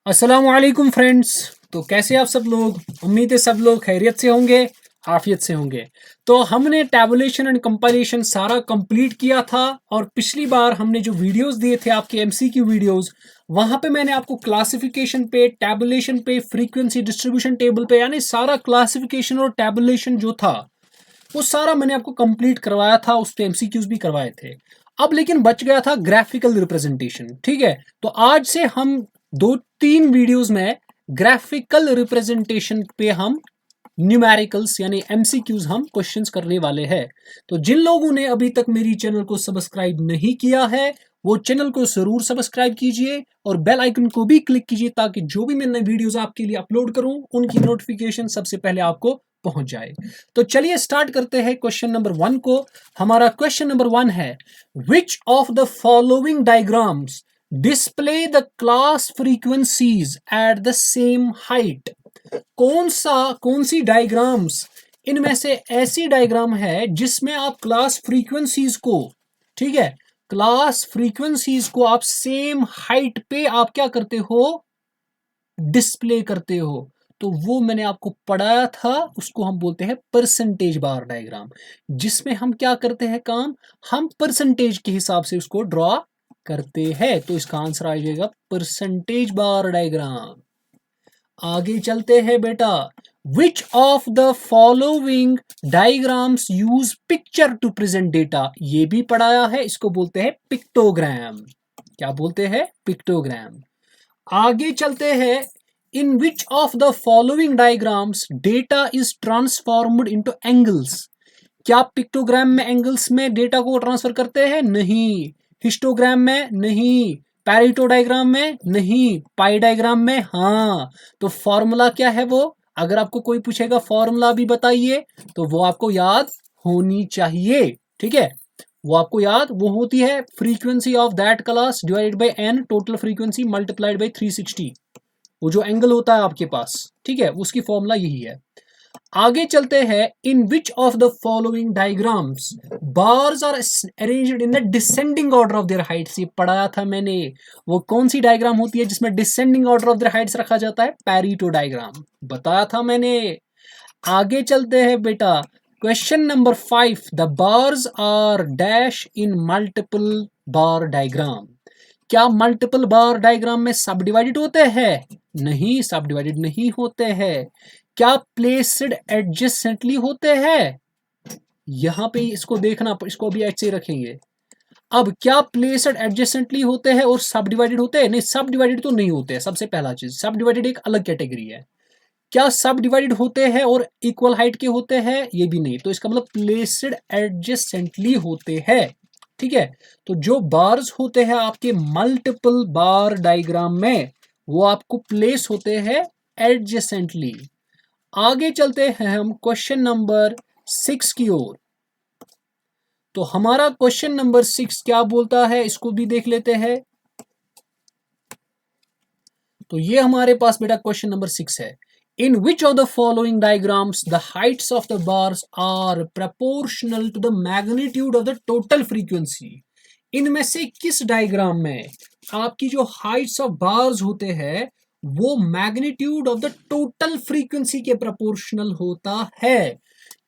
अस्सलामुअलैकुम फ्रेंड्स। तो कैसे आप सब लोग? उम्मीद है सब लोग खैरियत से होंगे, आफियत से होंगे। तो हमने टैबुलेशन एंड कंपाइलेशन सारा कंप्लीट किया था और पिछली बार हमने जो वीडियोस दिए थे आपके एमसीक्यू वीडियोस, वहां पे मैंने आपको क्लासिफिकेशन पे, टैबुलेशन पे, फ्रीक्वेंसी डिस्ट्रीब्यूशन टेबल पे, यानी सारा क्लासिफिकेशन और टैबुलेशन जो था वो सारा मैंने आपको कंप्लीट करवाया था। उस पे एमसीक्यूज भी करवाए थे। अब लेकिन बच गया था ग्राफिकल रिप्रेजेंटेशन। ठीक है, तो आज से हम दो तीन वीडियोस में ग्राफिकल रिप्रेजेंटेशन पे हम न्यूमेरिकल्स यानी एमसीक्यूज हम क्वेश्चंस करने वाले हैं। तो जिन लोगों ने अभी तक मेरी चैनल को सब्सक्राइब नहीं किया है वो चैनल को जरूर सब्सक्राइब कीजिए और बेल आइकन को भी क्लिक कीजिए ताकि जो भी मैं नए वीडियोस आपके लिए अपलोड करूं उनकी नोटिफिकेशन सबसे पहले आपको पहुंच जाए। तो चलिए स्टार्ट करते हैं क्वेश्चन नंबर 1 को। हमारा क्वेश्चन नंबर 1 है, विच of the following diagrams display the class frequencies at the same height. कौन सी डायग्राम्स इनमें से ऐसी डायग्राम है जिसमें आप क्लास फ्रीक्वेंसीज को, ठीक है, क्लास फ्रीक्वेंसीज को आप सेम हाइट पे आप क्या करते हो, डिस्प्ले करते हो। तो वो मैंने आपको पढ़ाया था, उसको हम बोलते हैं परसेंटेज बार डायग्राम, जिसमें हम क्या करते हैं काम, हम परसेंटेज के हिसाब से उसको ड्रॉ करते हैं। तो इसका आंसर आ जाएगा परसेंटेज बार डायग्राम। आगे चलते हैं बेटा, which of the following diagrams use picture to present data. ये भी पढ़ाया है, इसको बोलते हैं पिक्टोग्राम। क्या बोलते हैं? पिक्टोग्राम। आगे चलते हैं, in which of the following diagrams data is transformed into angles. क्या पिक्टोग्राम में एंगल्स में डेटा को ट्रांसफर करते हैं? नहीं। हिस्टोग्राम में? नहीं। पैरेटो डायग्राम में? नहीं। पाई डायग्राम में? हाँ। तो फॉर्मूला क्या है वो? अगर आपको कोई पूछेगा फॉर्मूला भी बताइए तो वो आपको याद होनी चाहिए। ठीक है, वो आपको याद वो होती है frequency of that class divided by an total frequency multiplied by 360। वो जो एंगल होता है आपके पास, ठीक है, उसकी फॉर्मूला यही है। आगे चलते हैं, in which of the following diagrams bars are arranged in the descending order of their heights. ये पढ़ाया था मैंने। वो कौन सी डायग्राम होती है जिसमें descending order of their Heights रखा जाता है? पैरेटो डायग्राम, बताया था मैंने। आगे चलते हैं बेटा, question number 5, the bars are dash in multiple bar diagram. क्या मल्टीपल बार डायग्राम में सब डिवाइडेड होते हैं? नहीं, सब डिवाइडेड नहीं होते हैं। क्या प्लेस्ड एडजेसेंटली होते हैं? यहां पे इसको देखना, इसको अभी ऐसे रखेंगे। अब क्या प्लेस्ड एडजेसेंटली होते हैं और सब डिवाइडेड होते हैं? नहीं, सब डिवाइडेड तो नहीं होते हैं। सबसे पहला चीज, सब डिवाइडेड एक अलग कैटेगरी है। क्या सब डिवाइडेड होते हैं और इक्वल हाइट के होते हैं? ये भी नहीं। तो इसका मतलब प्लेस्ड एडजेसेंटली होते हैं। ठीक है, तो जो बार्स होते हैं आपके मल्टीपल बार डायग्राम में वो आपको प्लेस होते हैं एडजेसेंटली। आगे चलते हैं हम क्वेश्चन नंबर 6 की ओर। तो हमारा क्वेश्चन नंबर 6 क्या बोलता है, इसको भी देख लेते हैं। तो ये हमारे पास बेटा क्वेश्चन नंबर 6 है, in which of the following diagrams the heights of the bars are proportional to the magnitude of the total frequency. इनमें से किस डायग्राम में आपकी जो हाइट्स ऑफ बार्स होते हैं वो magnitude of the total frequency के प्रपोर्शनल होता है?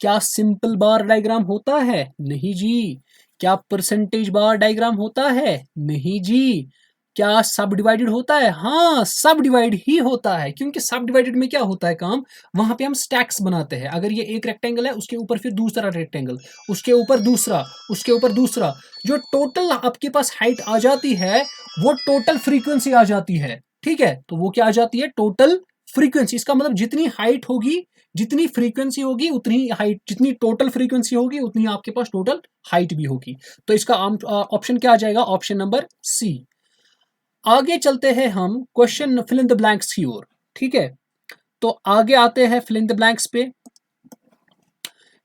क्या सिंपल बार डायग्राम होता है? नहीं जी। क्या परसेंटेज बार डायग्राम होता है? नहीं जी। क्या सब डिवाइडेड होता है? हाँ, सब डिवाइड ही होता है, क्योंकि सब डिवाइडेड में क्या होता है काम, वहां पे हम स्टैक्स बनाते हैं। अगर ये एक रेक्टेंगल है उसके ऊपर फिर दूसरा रेक्टेंगल, उसके ऊपर दूसरा, उसके ऊपर दूसरा, जो टोटल आपके पास हाइट आ जाती है वो टोटल फ्रीक्वेंसी आ जाती है। ठीक है, तो वो क्या आ जाती है? Total frequency. इसका मतलब जितनी हाइट होगी, जितनी फ्रीक्वेंसी होगी उतनी हाइट, जितनी टोटल फ्रीक्वेंसी होगी उतनी आपके पास टोटल हाइट भी होगी। तो इसका ऑप्शन क्या आ जाएगा? Option number C. आगे चलते हैं हम question fill in the blanks की ओर। ठीक है, तो आगे आते हैं फिल इन द ब्लैंक्स पे।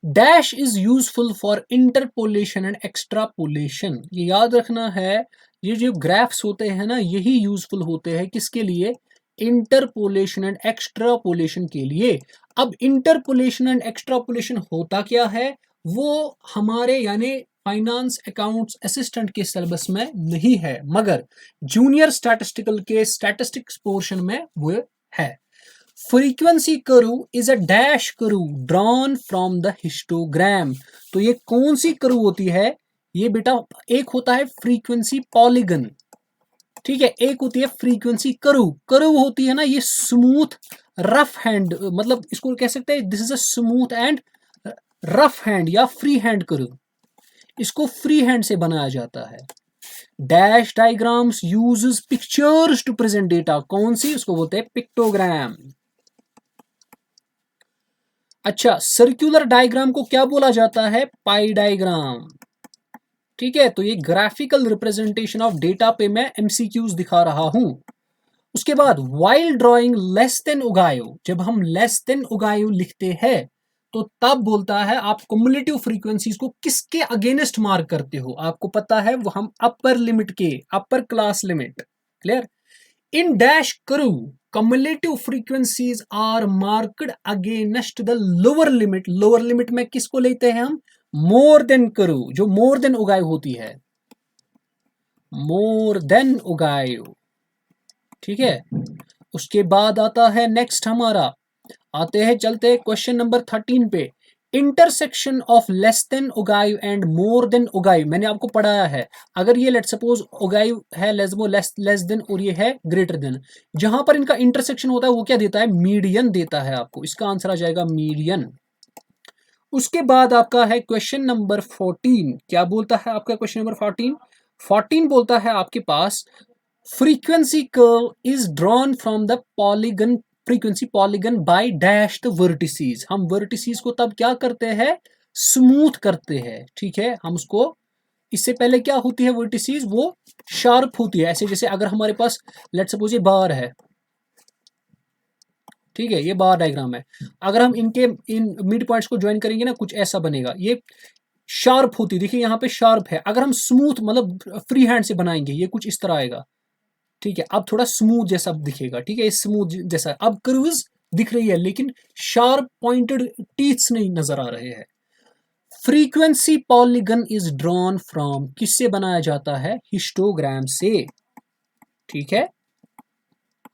Dash is useful for interpolation and extrapolation. ये याद रखना है, ये जो ग्राफ्स होते हैं ना यही यूजफुल होते हैं किसके लिए? इंटरपोलेशन एंड एक्स्ट्रापोलेशन के लिए। अब इंटरपोलेशन एंड एक्स्ट्रापोलेशन होता क्या है? वो हमारे यानी फाइनेंस अकाउंट्स असिस्टेंट के सिलेबस में नहीं है, मगर जूनियर स्टैटिस्टिकल के स्टैटिस्टिक्स पोर्शन में वो है। Frequency curve is a dash curve drawn from the histogram. तो ये कौन सी कर्व होती है? ये बेटा एक होता है फ्रीक्वेंसी पॉलीगन, ठीक है, एक होती है फ्रीक्वेंसी कर्व। कर्व होती है ना ये स्मूथ रफ हैंड, मतलब इसको कह सकते हैं this is a smooth and rough hand या फ्री हैंड कर्व, इसको फ्री हैंड से बनाया जाता है। Dash diagrams uses pictures to present data, कौन सी? उसको बोलते हैं पिक्टोग्राम। अच्छा, सर्कुलर डायग्राम को क्या बोला जाता है? पाई डायग्राम, ठीक है। तो ये ग्राफिकल रिप्रेजेंटेशन ऑफ डेटा पे मैं एमसीक्यूज दिखा रहा हूं। उसके बाद वाइल ड्राइंग लेस देन उगायो, जब हम लेस देन उगायो लिखते हैं तो तब बोलता है आप क्युमुलेटिव फ्रीक्वेंसीज को किसके अगेंस्ट मार्क करते हो? आपको पता है वो हम अपर लिमिट के, upper class limit, clear. In dash curve cumulative frequencies are marked against the lower limit. Lower limit में किसको लेते हैं हम? मोर देन कर्व, जो मोर देन उगायो होती है, मोर देन उगायो, ठीक है। उसके बाद आता है नेक्स्ट हमारा, आते हैं चलते हैं क्वेश्चन नंबर 13 पे। Intersection of less than ogive and more than ogive, मैंने आपको पढ़ाया है। अगर ये लेट सपोज उगायो है लेस देन और ये है ग्रेटर देन, जहां पर इनका इंटरसेक्शन होता है वो क्या देता है? मीडियन देता है आपको। इसका आंसर आ जाएगा मीडियन। उसके बाद आपका है क्वेश्चन नंबर 14। क्या बोलता है आपका क्वेश्चन नंबर 14? 14 बोलता है आपके पास frequency curve is drawn from the polygon, frequency polygon by dash the vertices. हम वर्टिसेस को तब क्या करते हैं? स्मूथ करते हैं, ठीक है। हम उसको, इससे पहले क्या होती है वर्टिसेस? वो शार्प होती है, ऐसे जैसे अगर हमारे पास लेट्स सपोज ये बार है, ठीक है, ये बार डायग्राम है। अगर हम इनके इन मिड पॉइंट्स को ज्वाइन करेंगे ना, कुछ ऐसा बनेगा। ये शार्प होती है, देखिए यहाँ पे शार्प है। अगर हम स्मूथ मतलब फ्री हैंड से बनाएंगे ये कुछ इस तरह आएगा, ठीक है। अब थोड़ा स्मूथ जैसा दिखेगा, ठीक है, स्मूथ जैसा। अब कर्व्स दिख रही है लेकिन शार्प पॉइंटेड टीथ्स नहीं नजर आ रहे हैं। Frequency polygon is drawn from, किससे बनाया जाता है? हिस्टोग्राम से, ठीक है।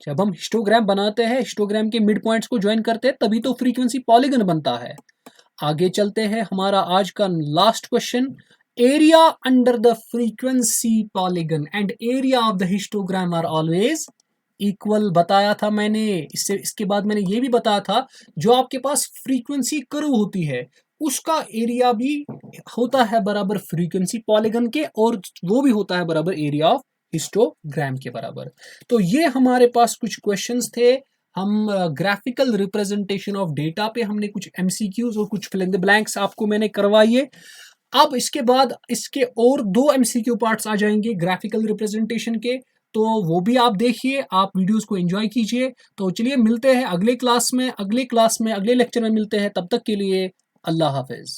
जब हम हिस्टोग्राम बनाते हैं, हिस्टोग्राम के मिड पॉइंट्स को ज्वाइन करते हैं, तभी तो फ्रीक्वेंसी पॉलीगन बनता है। आगे चलते हैं, हमारा आज का last question. Area under the frequency polygon and area of the histogram are always equal, बताया था मैंने। इसके बाद मैंने ये भी बताया था जो आपके पास फ्रीक्वेंसी कर्व होती है उसका एरिया भी होता है बराबर फ्रीक्वेंसी पॉलीगन के, और वो भी होता है बराबर एरिया ऑफ हिस्टोग्राम के बराबर। तो ये हमारे पास कुछ क्वेश्चंस थे। हम ग्राफिकल रिप्रेजेंटेशन ऑफ डेटा पे हमने कुछ एमसीक्यूज और कुछ फिल इन द ब्लैंक्स आपको मैंने करवाइए। अब इसके बाद इसके और 2 एमसीक्यू पार्ट्स आ जाएंगे ग्राफिकल रिप्रेजेंटेशन के, तो वो भी आप देखिए, आप वीडियोस को एंजॉय कीजिए। तो चलिए मिलते हैं अगले क्लास में, अगले लेक्चर में मिलते हैं। तब तक के लिए अल्लाह हाफिज।